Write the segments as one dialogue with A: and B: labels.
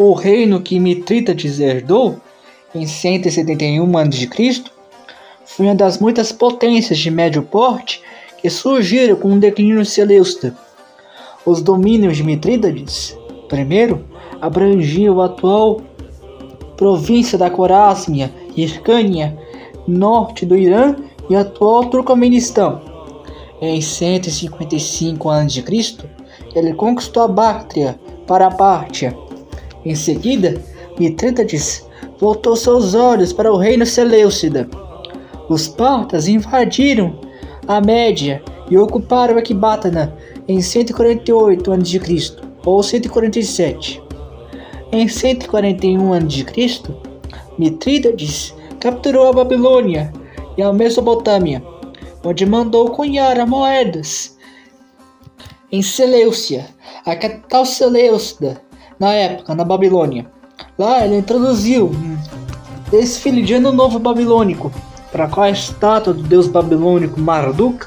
A: O reino que Mitrídates herdou em 171 a.C. foi uma das muitas potências de médio porte que surgiram com o declínio seleucida. Os domínios de Mitrídates I abrangiam a atual província da Corásmia, Hircânia, norte do Irã e atual Turcomenistão. Em 155 a.C., ele conquistou a Báctria para a Pártia. Em seguida, Mitrídates voltou seus olhos para o reino seleucida. Os partas invadiram a Média e ocuparam Ecbátana em 148 a.C. ou 147. Em 141 a.C., Mitrídates capturou a Babilônia e a Mesopotâmia, onde mandou cunhar moedas em Seleucia, a capital seleucida, na época, na Babilônia. Lá ele introduziu um desfile de Ano Novo Babilônico, para a qual a estátua do deus babilônico Marduk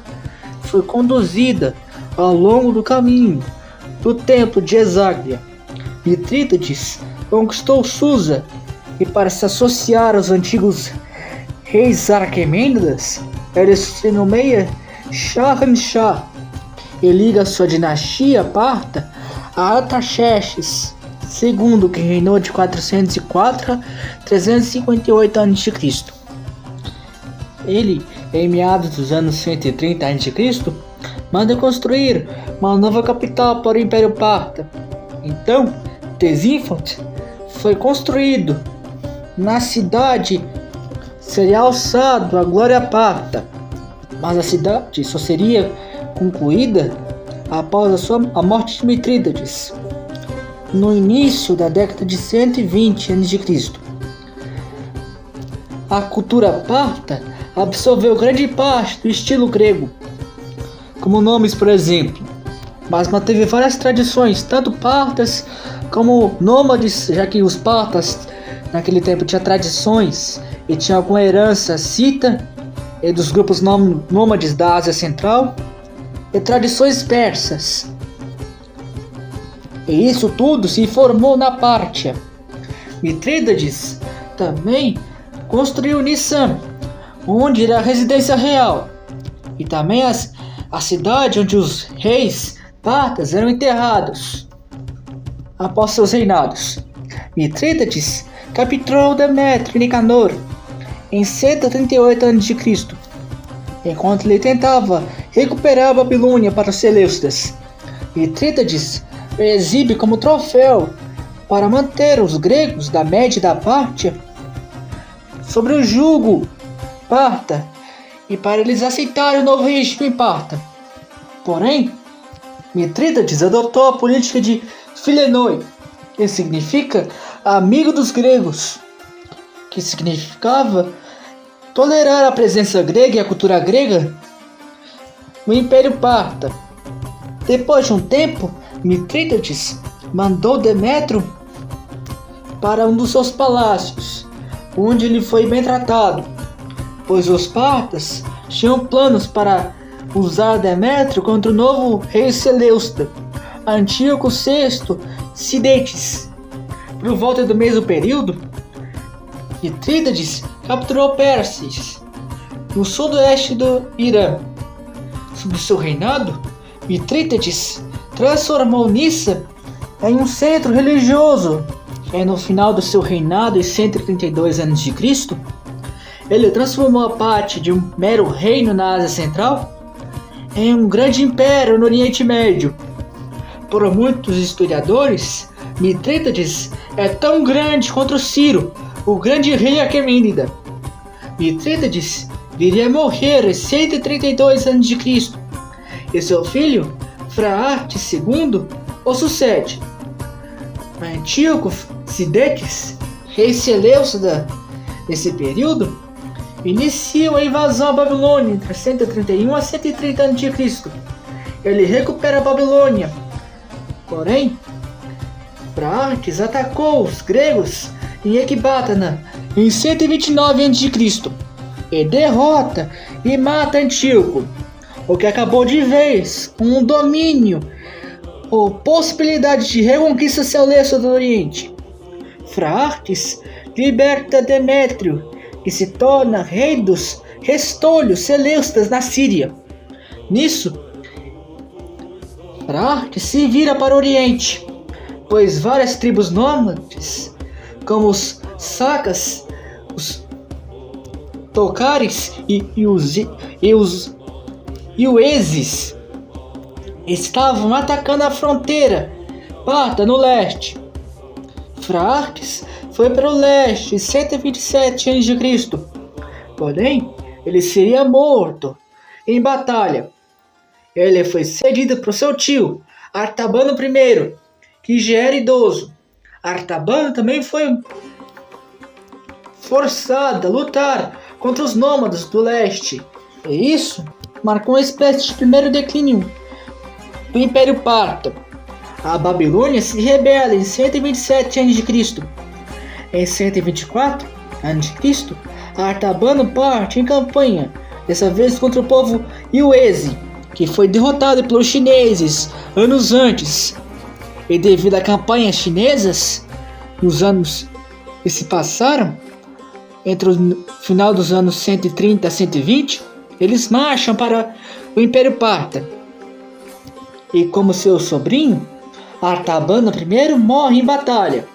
A: foi conduzida ao longo do caminho do templo de Esagria. Mitrídates conquistou Susa e, para se associar aos antigos reis Arquemênidas, ele se nomeia Shahanshah e liga sua dinastia parta a Artaxerxes II, que reinou de 404 a 358 a.C. Ele, em meados dos anos 130 a.C., manda construir uma nova capital para o Império Parta. Então, Ctesífonte foi construído na cidade, seria alçado a glória parta, mas a cidade só seria concluída após a morte de Mitrídates, no início da década de 120 a.C. A cultura parta absorveu grande parte do estilo grego, como nomes, por exemplo, mas manteve várias tradições, tanto partas como nômades, já que os partas naquele tempo tinham tradições e tinham alguma herança cita e dos grupos nômades da Ásia Central e tradições persas. E isso tudo se formou na Pártia. Mitrídates também construiu Nisan, onde era a residência real, e também a cidade onde os reis partas eram enterrados após seus reinados. Mitrídates capturou Demétrio e Nicanor em 138 a.C., enquanto ele tentava recuperar a Babilônia para os seleucidas. Mitrídates exibe como troféu para manter os gregos da Média e da Pártia sobre o jugo parta e para eles aceitarem o novo regime parta. Porém, Mitrídates adotou a política de Philenoi, que significa amigo dos gregos, que significava tolerar a presença grega e a cultura grega no Império Parta. Depois de um tempo, Mitrídates mandou Demétrio para um dos seus palácios, onde ele foi bem tratado, pois os partas tinham planos para usar Demétrio contra o novo rei seleucida, Antíoco VI Sidetes. Por volta do mesmo período, Mitrídates capturou Pérsis, no sudoeste do Irã. Sob seu reinado, Mitrídates transformou Nissa em um centro religioso. E no final do seu reinado, em 132 a.C., ele transformou a parte de um mero reino na Ásia Central em um grande império no Oriente Médio. Por muitos historiadores, Mitrídates é tão grande quanto Ciro, o grande rei Aquemênida. Mitrídates viria a morrer em 132 a.C. e seu filho, Fraartes II, o sucede. Antíoco Sidetes, rei seleucida nesse período, inicia a invasão à Babilônia entre 131 a 130 a.C. Ele recupera a Babilônia. Porém, Fraartes atacou os gregos em Ecbátana em 129 a.C. e derrota e mata Antíoco, o que acabou de vez com um domínio ou possibilidade de reconquista seleucida do Oriente. Fraartes liberta Demétrio, que se torna rei dos restolhos seleustas na Síria. Nisso, Fraartes se vira para o Oriente, pois várias tribos nômades, como os Sacas, os Tocares e os Ueses, estavam atacando a fronteira parta no leste. Fraartes foi para o leste em 127 a.C., porém ele seria morto em batalha. Ele foi cedido por seu tio, Artabano I, que já era idoso. Artabano também foi forçado a lutar contra os nômades do leste, e isso marcou uma espécie de primeiro declínio do Império Parta. A Babilônia se rebela em 127 a.C. Em 124 a.C., Artabano parte em campanha, dessa vez contra o povo Uese, que foi derrotado pelos chineses anos antes. E devido a campanhas chinesas, nos anos que se passaram, entre o final dos anos 130 a 120, eles marcham para o Império Parta. E como seu sobrinho, Artabano I morre em batalha,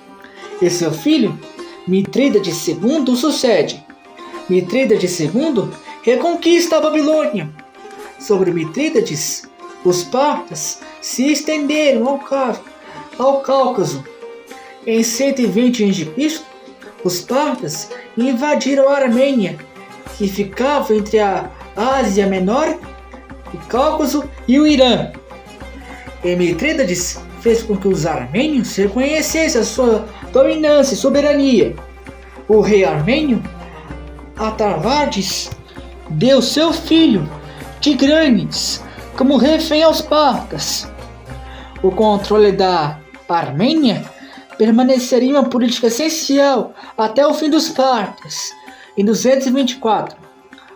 A: e seu filho, Mitrídates II, o sucede. Mitrídates II reconquista a Babilônia. Sobre Mitrídates, os partas se estenderam ao Cáucaso. Em 120 a.C., os partas invadiram a Armênia, que ficava entre a Ásia Menor, o Cáucaso e o Irã. E Mitrídates fez com que os armênios reconhecessem a sua dominância e soberania. O rei armênio, Atarvardes, deu seu filho, Tigranes, como refém aos partas. O controle da Armênia permaneceria uma política essencial até o fim dos partas. Em 224,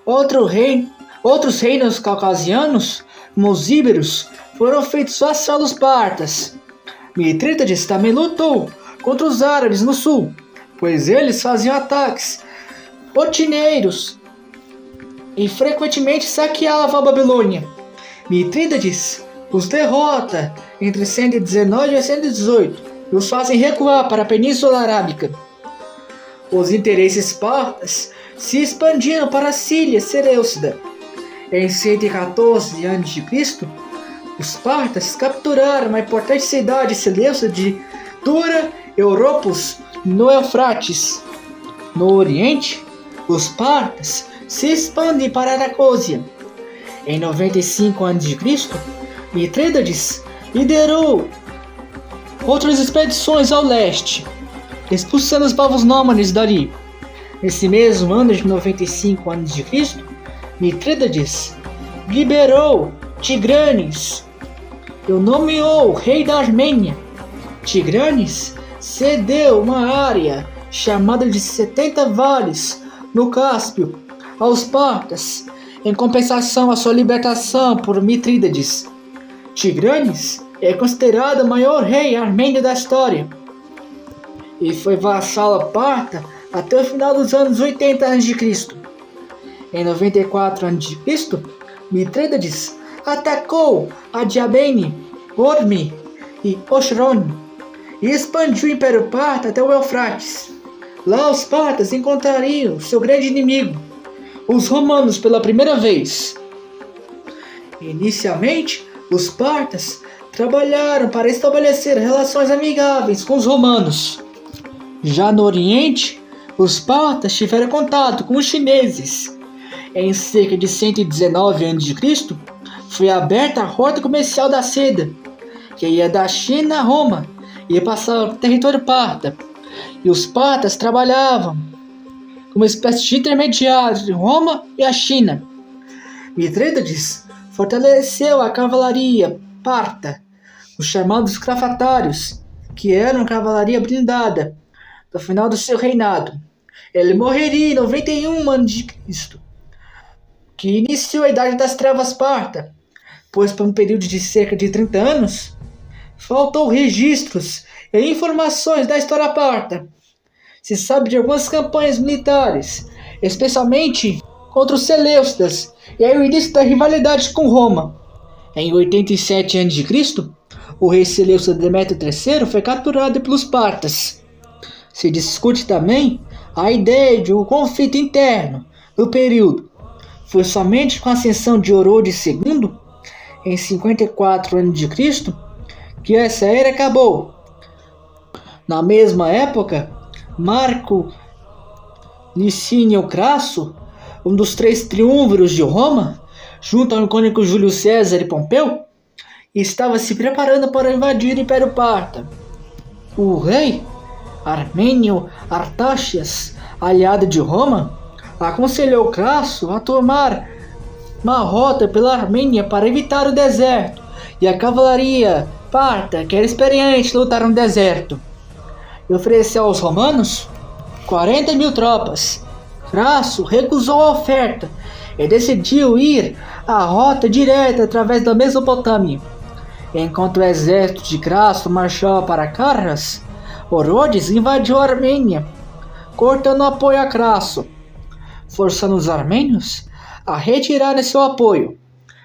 A: outros reinos caucasianos, como os íberos, foram feitos vassalos partas. Mitrídates também lutou contra os árabes no sul, pois eles faziam ataques rotineiros e frequentemente saqueavam a Babilônia. Mitrídates os derrota entre 119 e 118 e os fazem recuar para a Península Arábica. Os interesses partas se expandiram para a Síria Seleucida. Em 114 a.C., os partas capturaram a importante cidade seleucida de Dura Europos, no Eufrates. No Oriente, os partas se expandem para a Aracósia. Em 95 a.C., Mitrídates liderou outras expedições ao leste, expulsando os povos nômades dali. Nesse mesmo ano de 95 a.C., Mitrídates liberou Tigranes e o nomeou rei da Armênia. Tigranes cedeu uma área chamada de 70 vales no Cáspio aos partas, em compensação à sua libertação por Mitrídates. Tigranes é considerado o maior rei armênio da história e foi vassalo parta até o final dos anos 80 a.C. Em 94 a.C., Mitrídates atacou Adiabene, Orme e Oshrone e expandiu o Império Parta até o Eufrates. Lá os partas encontrariam seu grande inimigo, os romanos, pela primeira vez. Inicialmente, os partas trabalharam para estabelecer relações amigáveis com os romanos. Já no Oriente, os partas tiveram contato com os chineses. Em cerca de 119 a.C., foi aberta a rota comercial da seda, que ia da China a Roma e ia passar pelo território parta. E os partas trabalhavam como uma espécie de intermediário entre Roma e a China. Mitrídates fortaleceu a cavalaria parta, os chamados cravatários, que eram cavalaria blindada, no final do seu reinado. Ele morreria em 91 a.C., que iniciou a Idade das Trevas Parta, pois por um período de cerca de 30 anos, faltou registros e informações da história parta. se sabe de algumas campanhas militares, especialmente contra os Seleucidas, e aí o início da rivalidade com Roma. Em 87 a.C., o rei Seleucida Demétrio III foi capturado pelos partas. Se discute também a ideia de um conflito interno no período. Foi somente com a ascensão de Orodes II, em 54 a.C., que essa era acabou. Na mesma época, Marco Licínio Crasso, um dos 3 triunviros de Roma, junto ao icônico Júlio César e Pompeu, estava se preparando para invadir o Império Parta. O rei Armênio Artaxias, aliado de Roma, aconselhou Crasso a tomar uma rota pela Armênia para evitar o deserto, e a cavalaria parta, que era experiente, lutar no deserto, e ofereceu aos romanos 40.000 tropas. Crasso recusou a oferta e decidiu ir a rota direta através da Mesopotâmia. Enquanto o exército de Crasso marchava para Carras, Orodes invadiu a Armênia, cortando o apoio a Crasso, forçando os armênios a retirarem seu apoio.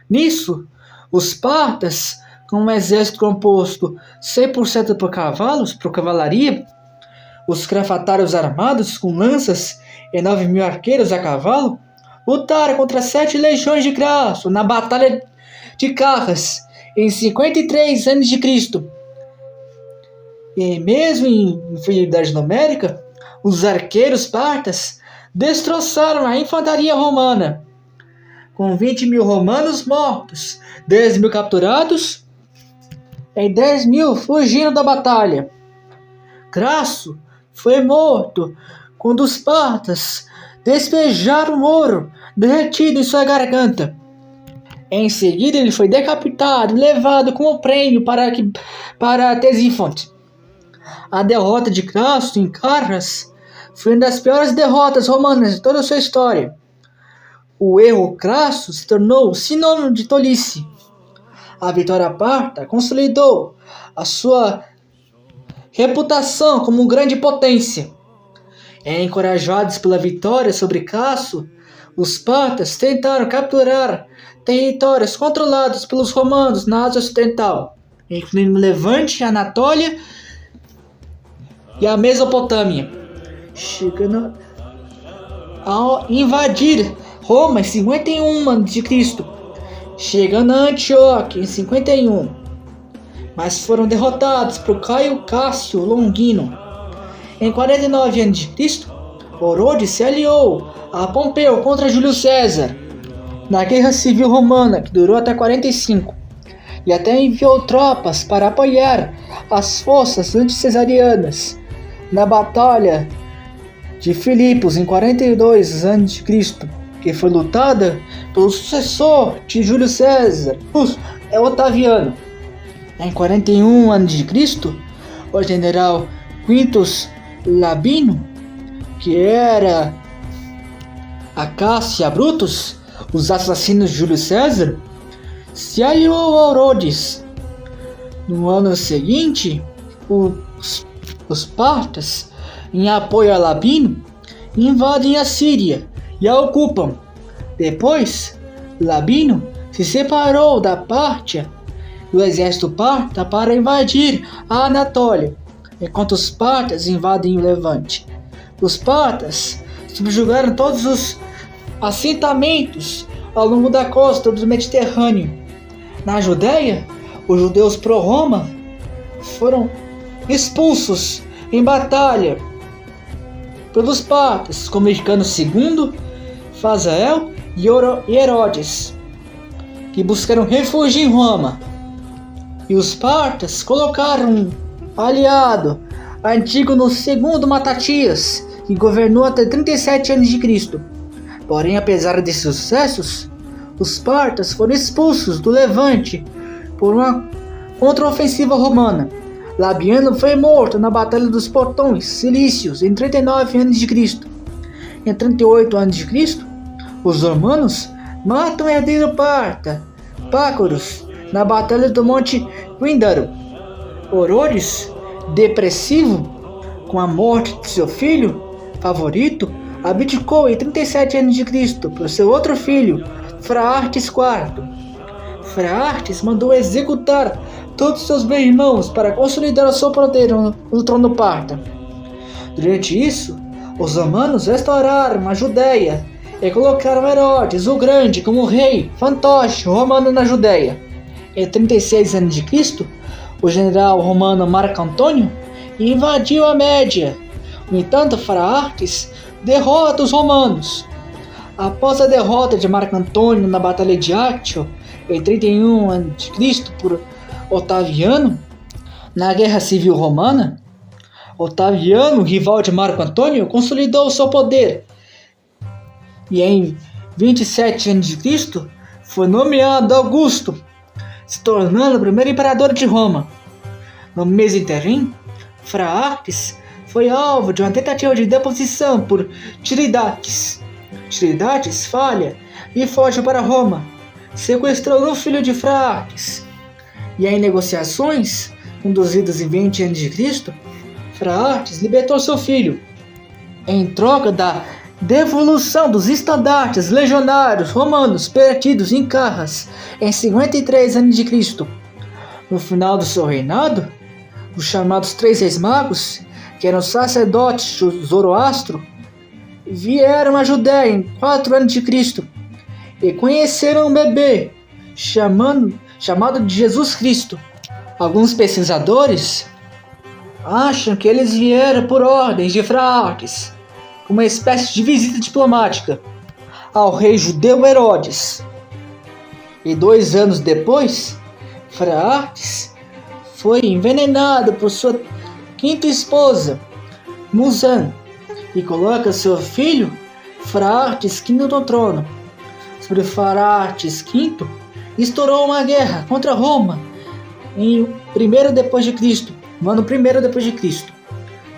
A: Nisso, os partas, com um exército composto 100% por cavalos, por cavalaria, os crafatários armados com lanças e 9.000 arqueiros a cavalo, lutaram contra 7 legiões de Crasso na Batalha de Carras, em 53 a.C. E mesmo em inferioridade numérica, os arqueiros partas destroçaram a infantaria romana, com 20.000 romanos mortos, 10.000 capturados e 10.000 fugindo da batalha. Crasso foi morto quando os partas despejaram ouro derretido em sua garganta. Em seguida, ele foi decapitado e levado como prêmio para Tesífonte. A derrota de Crasso em Carras foi uma das piores derrotas romanas de toda a sua história. O erro Crasso se tornou sinônimo de tolice. A vitória parta consolidou a sua reputação como grande potência. Encorajados pela vitória sobre Crasso, os partas tentaram capturar territórios controlados pelos romanos na Ásia Ocidental, incluindo Levante, Anatólia e a Mesopotâmia, chegando a invadir Roma em 51 a.C., chegando a Antioquia em 51, mas foram derrotados por Caio Cássio Longino. Em 49 a.C., Orodes se aliou a Pompeu contra Júlio César na Guerra Civil Romana, que durou até 45, e até enviou tropas para apoiar as forças anticesarianas na Batalha de Filipos em 42 a.C., que foi lutada pelo sucessor de Júlio César, Otaviano. Em 41 a.C., o general Quintus Labino, que era a Cássio Brutus, os assassinos de Júlio César, se aliou a Orodes. No ano seguinte, os partas, em apoio a Labino, invadem a Síria e a ocupam. Depois, Labino se separou da Pártia do exército parta para invadir a Anatólia, enquanto os partas invadem o Levante. Os partas subjugaram todos os assentamentos ao longo da costa do Mediterrâneo. Na Judéia, os judeus pró-Roma foram expulsos em batalha pelos partas, como Hyrcano II, Fazael e Herodes, que buscaram refúgio em Roma. E os partas colocaram um aliado, Antígono II Matatias, que governou até 37 a.C. Porém, apesar desses sucessos, os partas foram expulsos do Levante por uma contraofensiva romana. Labiano foi morto na Batalha dos Portões Cilícios em 39 a.C. Em 38 a.C., os romanos matam o herdeiro parta, Pácoros, na Batalha do Monte Píndaro. Orodes, depressivo, com a morte de seu filho favorito, abdicou em 37 a.C. por seu outro filho, Phraates IV. Phraates mandou executar todos seus bem-irmãos para consolidar o seu poder no trono parta. Durante isso, os romanos restauraram a Judéia e colocaram Herodes o Grande como rei fantoche romano na Judéia. Em 36 a.C., o general romano Marco Antônio invadiu a Média. No entanto, Phraates derrota os romanos. Após a derrota de Marco Antônio na Batalha de Actio, em 31 a.C., por Otaviano, na Guerra Civil Romana, Otaviano, rival de Marco Antônio, consolidou seu poder e em 27 a.C. foi nomeado Augusto, se tornando o primeiro imperador de Roma. No mês interim, Phraates foi alvo de uma tentativa de deposição por Tiridates. Tiridates falha e foge para Roma, sequestrando o filho de Phraates. E em negociações conduzidas em 20 a.C., Phraates libertou seu filho, em troca da devolução dos estandartes legionários romanos perdidos em Carras em 53 a.C. No final do seu reinado, os chamados Três Reis Magos, que eram sacerdotes de Zoroastro, vieram à Judéia em 4 a.C. e conheceram um bebê chamado de Jesus Cristo. Alguns pesquisadores acham que eles vieram por ordens de Phraates, uma espécie de visita diplomática ao rei judeu Herodes. E 2 anos depois, Phraates foi envenenado por sua quinta esposa, Musan, e coloca seu filho Phraates V no trono. Sobre Phraates V, estourou uma guerra contra Roma em no ano 1 depois de Cristo.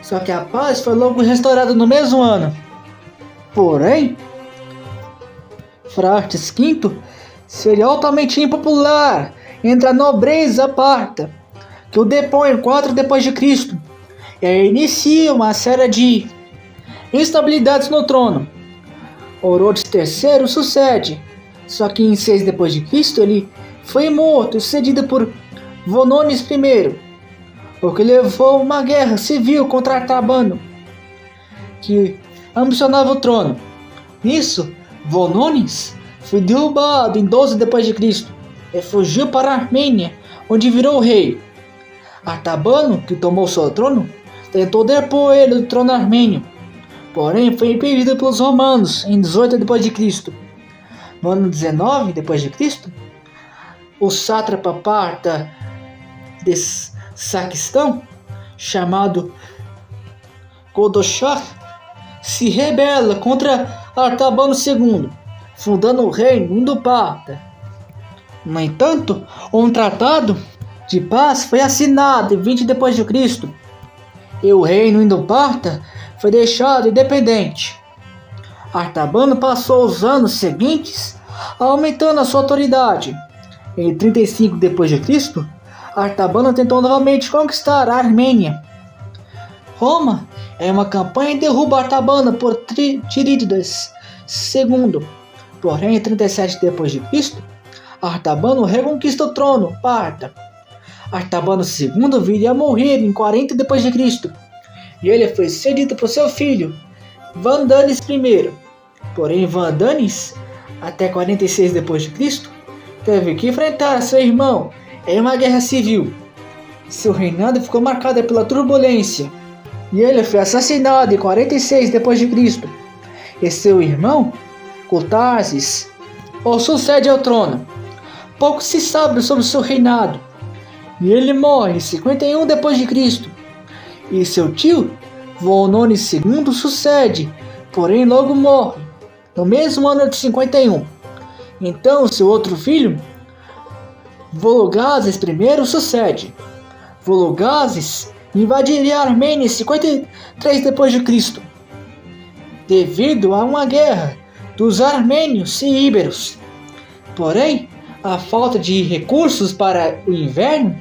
A: Só que a paz foi logo restaurada no mesmo ano. Porém, Phraates V seria altamente impopular entre a nobreza parta, que o depõe em 4 depois de Cristo, e inicia uma série de instabilidades no trono. Orodes III sucede, só que em 6 depois de Cristo ele foi morto, sucedido por Vonones I, o que levou a uma guerra civil contra Artabano, que ambicionava o trono. Nisso, Vonones foi derrubado em 12 depois de Cristo e fugiu para a Armênia, onde virou rei. Artabano, que tomou seu trono, tentou depor ele do trono armênio, porém foi impedido pelos romanos em 18 depois de Cristo. No ano 19 depois de Cristo, o sátrapa parta de Saquistão, chamado Godoshar, se rebela contra Artabano II, fundando o reino Indo-Parta. No entanto, um tratado de paz foi assinado em 20 depois de Cristo, e o reino Indo-Parta foi deixado independente. Artabano passou os anos seguintes aumentando a sua autoridade. Em 35 depois de Cristo, Artabano tentou novamente conquistar a Armênia. Roma, em uma campanha, derruba Artabano por Tirídates II. Porém, em 37 depois de Cristo, Artabano reconquista o trono parta. Artabano II viria a morrer em 40 depois de Cristo, e ele foi sucedido por seu filho, Vandanes I. Porém, Vandanes, até 46 depois de Cristo, teve que enfrentar seu irmão em uma guerra civil. Seu reinado ficou marcado pela turbulência, e ele foi assassinado em 46 depois de Cristo. E seu irmão, Cotarses, o sucede ao trono. Pouco se sabe sobre seu reinado, e ele morre em 51 depois de Cristo. E seu tio, Vonones II, sucede, porém logo morre, no mesmo ano de 51. Então seu outro filho, Vologazes I, sucede. Vologazes invadiria a Armênia em 53 depois de Cristo, devido a uma guerra dos armênios e íberos. Porém, a falta de recursos para o inverno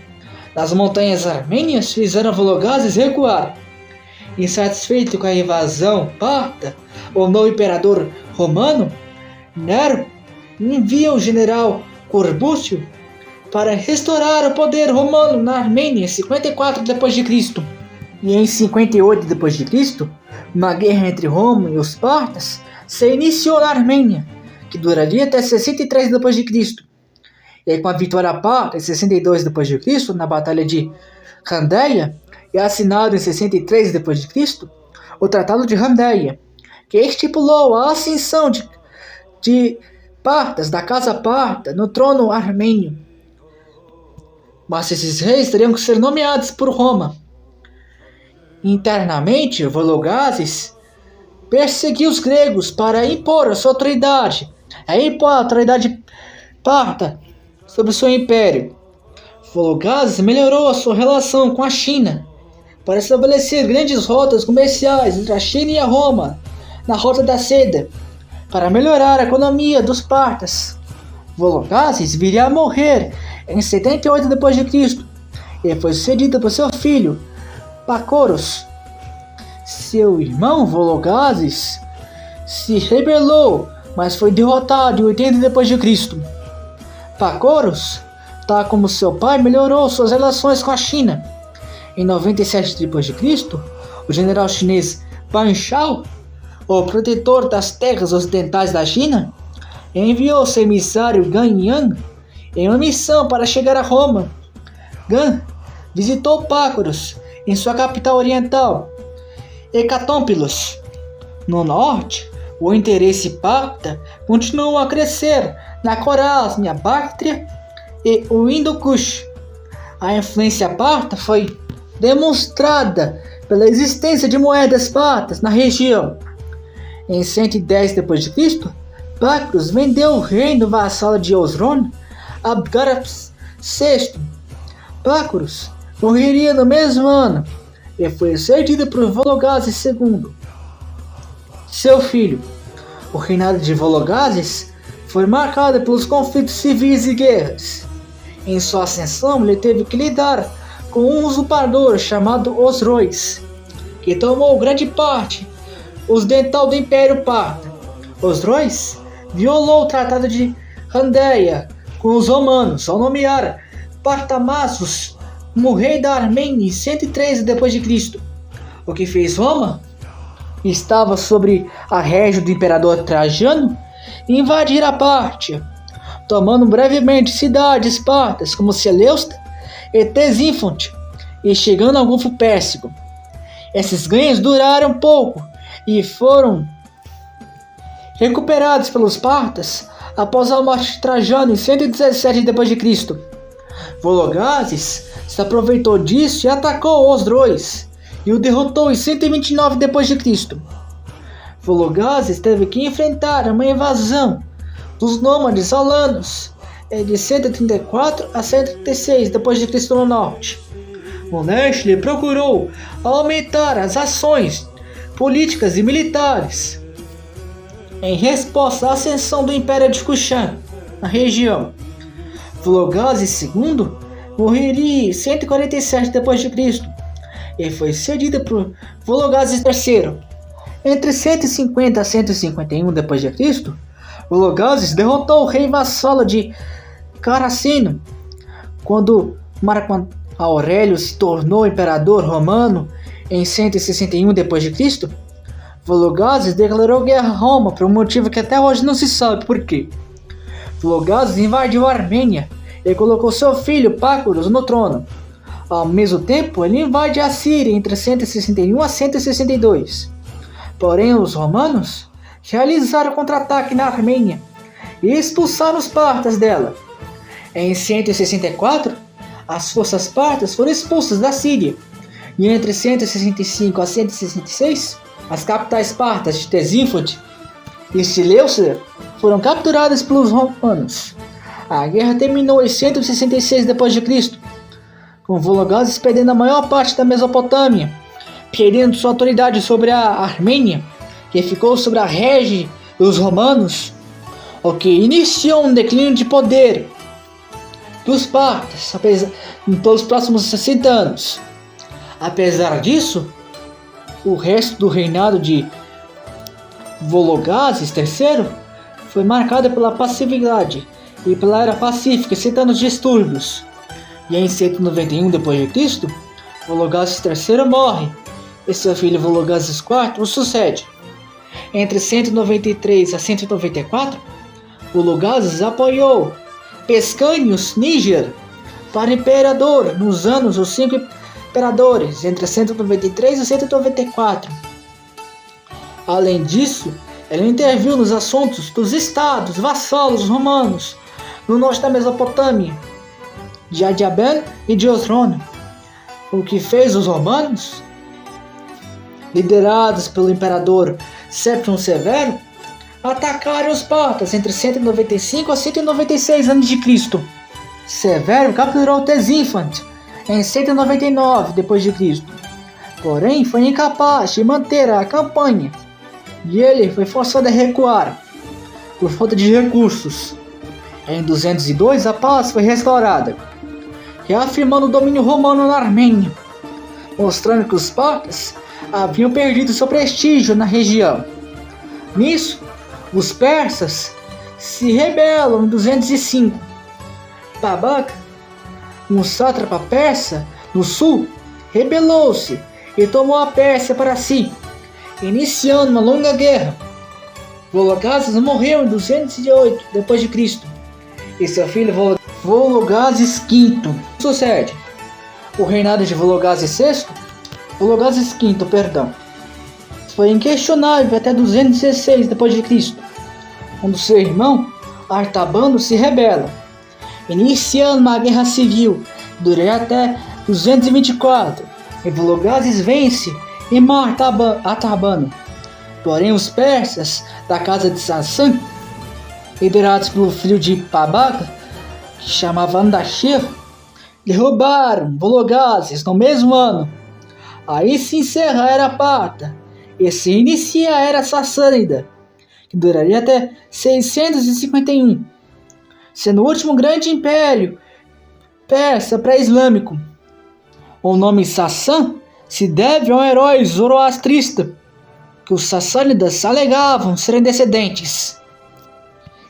A: nas montanhas armênias fizeram Vologazes recuar. Insatisfeito com a invasão parta, o novo imperador romano, Nero, envia o general Corbúcio para restaurar o poder romano na Armênia em 54 d.C. E em 58 d.C., uma guerra entre Roma e os partas se iniciou na Armênia, que duraria até 63 d.C. E com a vitória parta em 62 d.C., na Batalha de Candeia, e assinado em 63 d.C., o Tratado de Candeia, que estipulou a ascensão de partas da Casa Parta no trono armênio. Mas esses reis teriam que ser nomeados por Roma. Internamente, Vologases perseguiu os gregos para impor a sua autoridade, a autoridade parta sobre o seu império. Vologases melhorou a sua relação com a China para estabelecer grandes rotas comerciais entre a China e a Roma, na Rota da Seda, para melhorar a economia dos partas. Vologases viria a morrer em 78 d.C. e foi sucedido por seu filho, Pacoros. Seu irmão Vologases se rebelou, mas foi derrotado em 80 d.C. Pacoros, tal como seu pai, melhorou suas relações com a China. Em 97 d.C., o general chinês Pan Shao, o protetor das terras ocidentais da China, enviou seu emissário Gan Yang em uma missão para chegar a Roma. Gan visitou Pacoros em sua capital oriental, Hecatompilos. No norte, o interesse parta continuou a crescer na Corásmia, Báctria e o Indo-Kush. A influência parta foi demonstrada pela existência de moedas partas na região. Em 110 d.C., Pacoros vendeu o reino vassalo de Osrhoene a Abgarabs VI. Pacoros morreria no mesmo ano e foi sucedido por Vologases II, seu filho. O reinado de Vologases foi marcado pelos conflitos civis e guerras. Em sua ascensão, ele teve que lidar com um usurpador chamado Osroes, que tomou grande parte ocidental do Império Parta. Osroes violou o Tratado de Candeia com os romanos ao nomear Partamasus como rei da Armênia em 113 d.C., o que fez Roma estava sob a régio do imperador Trajano invadir a Pártia, tomando brevemente cidades partas como Seleusta e Ctesífonte e chegando ao Golfo Pérsico. Esses ganhos duraram pouco e foram recuperados pelos partas após a morte de Trajano em 117 d.C. Vologases se aproveitou disso e atacou Osroes e o derrotou em 129 d.C. Vologases teve que enfrentar uma invasão dos nômades alanos de 134 a 136 d.C. no norte. O leste ele procurou aumentar as ações políticas e militares em resposta à ascensão do Império de Kushã na região. Vologases II morreria em 147 d.C. e foi sucedido por Vologases III. Entre 150 a 151 d.C., Vologases derrotou o rei vassalo de Caracino. Quando Marco Aurélio se tornou imperador romano em 161 d.C., Vologases declarou guerra a Roma por um motivo que até hoje não se sabe por quê. Vologases invadiu a Armênia e colocou seu filho Pacoros no trono. Ao mesmo tempo, ele invade a Síria entre 161 a 162. Porém, os romanos realizaram contra-ataque na Armênia e expulsaram os partas dela. Em 164, as forças partas foram expulsas da Síria, e entre 165 a 166, as capitais partas de Ctesífonte e Seleucia foram capturadas pelos romanos. A guerra terminou em 166 d.C., com Vologases perdendo a maior parte da Mesopotâmia, perdendo sua autoridade sobre a Armênia, que ficou sob a régio dos romanos, o que iniciou um declínio de poder dos partas pelos próximos 60 anos. Apesar disso, O resto do reinado de Vologases III foi marcado pela passividade e pela era pacífica, citando os distúrbios. E em 191 d.C., Vologases III morre e seu filho Vologases IV o sucede. Entre 193 a 194, Vologases apoiou Pescanius Níger para imperador nos anos dos 5 imperadores, entre 193 e 194. Além disso, ele interviu nos assuntos dos estados vassalos romanos no norte da Mesopotâmia, de Adiaben e de Osrhoene, o que fez os romanos, liderados pelo imperador Séptimo Severo, atacaram os partas entre 195 a 196 a.C. Severo capturou Ctesiphon em 199 d.C., porém foi incapaz de manter a campanha e ele foi forçado a recuar por falta de recursos. Em 202 a paz foi restaurada, reafirmando o domínio romano na Armênia, mostrando que os partas haviam perdido seu prestígio na região. Nisso, os persas se rebelam em 205. Babaca, um sátrapa persa no sul, rebelou-se e tomou a Pérsia para si, iniciando uma longa guerra. Vologases morreu em 208 d.C. e seu filho Vologases V sucede. O reinado de Vologases V foi inquestionável até 216 d.C., quando seu irmão Artabano se rebela, iniciando uma guerra civil que duraria até 224, e Vologases vence e mata Artabano. Porém, os persas da casa de Sassan, liderados pelo filho de Babaca, que chamava Ardashir, derrubaram Vologases no mesmo ano. Aí se encerra a Era Parta e se inicia a Era Sassânida, que duraria até 651, sendo o último grande império persa pré-islâmico. O nome Sassan se deve a um herói zoroastrista que os sassânidas alegavam serem descendentes.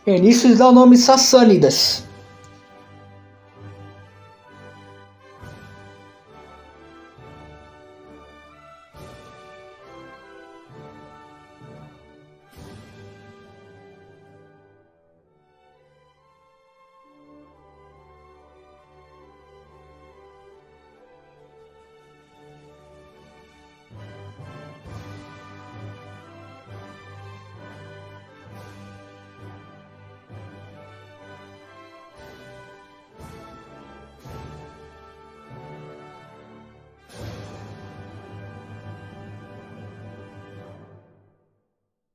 A: E nisso lhes dá o nome Sassânidas.